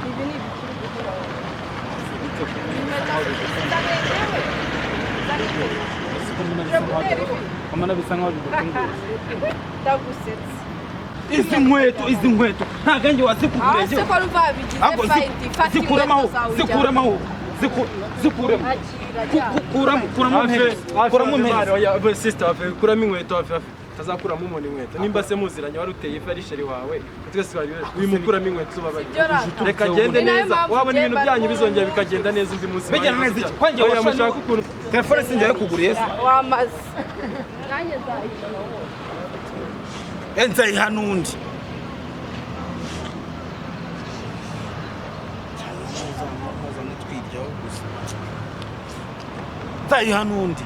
Ibi ni ibikiri gukora. Ndarengewe. Kamana bisa nkaho bidatunguye. Ndagusetse. Izi nkweto ntagange wazikuguriye. Se ko ruva bigize fight. Zikuramo. Kuramo oya sister afe kuramo inkweto afe tazakuramo umuntu inkweto nimba se muziranye wari uteye ifarisheri wawe twese bari uyu mukuramo inkweto ubabaye reka agende neza wabona ibintu byanyu bizongera bikagenda neza undi munsi bigena neza iki kwange washaka ukuntu telefone sinjye kuguriye wamaze nanye zahishana wowe enzayiha n'undi nzayiha n'undi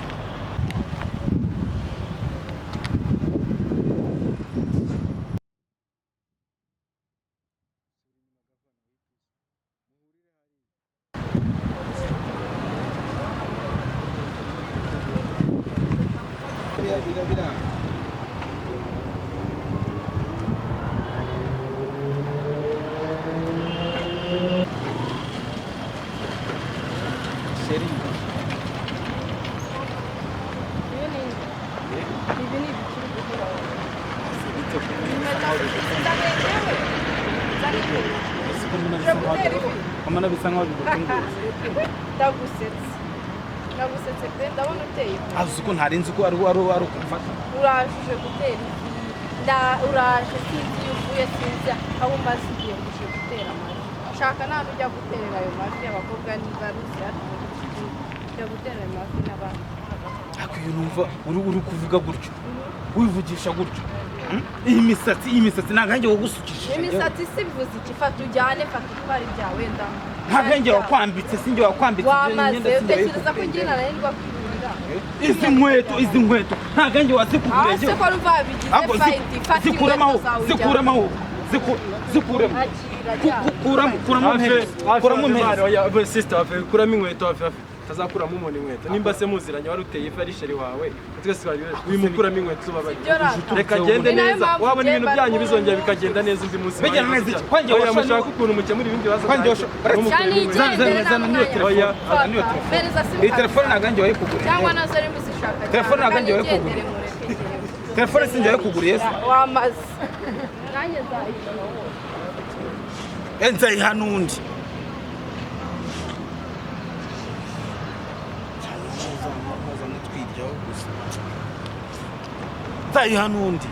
Ibi ni ibikiri gukora. Ndarengewe. Kamana bisa nkaho bidatunguye. Ndagusetse pe ndabona uteye. Azi ko ntarinzi ko ari ukumfata. Urashije gutera. Uraje sinzi uvuye sinzi aho umaze igihe uje gutera amazi. Shaka nta ujya guterera ayo mazi abakobwa niba rusya. Ujya gutera amazi n'abandi. Akwiye numva uri kuvuga gutyo. Wivugisha gutyo. Iyi misatsi ntagange wagusukishije. Imisatsi sivuze iki fata ujyane fata utwara ibyawe nda. Ntagange wakwambitse sinjye wakwambitse wamaze utekereza ko ngira narindwa kwirira. Izi nkweto ntagange wazikuguriye. Se ko ruva bigize fight. Zikuramo. Kuramo oya sister afe kuramo inkweto afe tazakuramo umuntu inkweto nimba se muziranye wari uteye ifarisheri wawe twese bari uyu mukuramo inkweto ubabaye reka agende neza wabona ibintu byanyu bizongera bikagenda neza undi munsi bigena neza iki kwange washaka ukuntu mukemura ibindi bibazo iyi telefone ntagange wayikuguriye. Cyangwa nazo ari muzishaka. Telefone ntagange wayikuguriye. Telefone sinjye wayikuguriye. Wamaze nanye zahishana wowe enzayiha n'undi nzayiha n'undi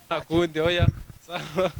akundi oya sawa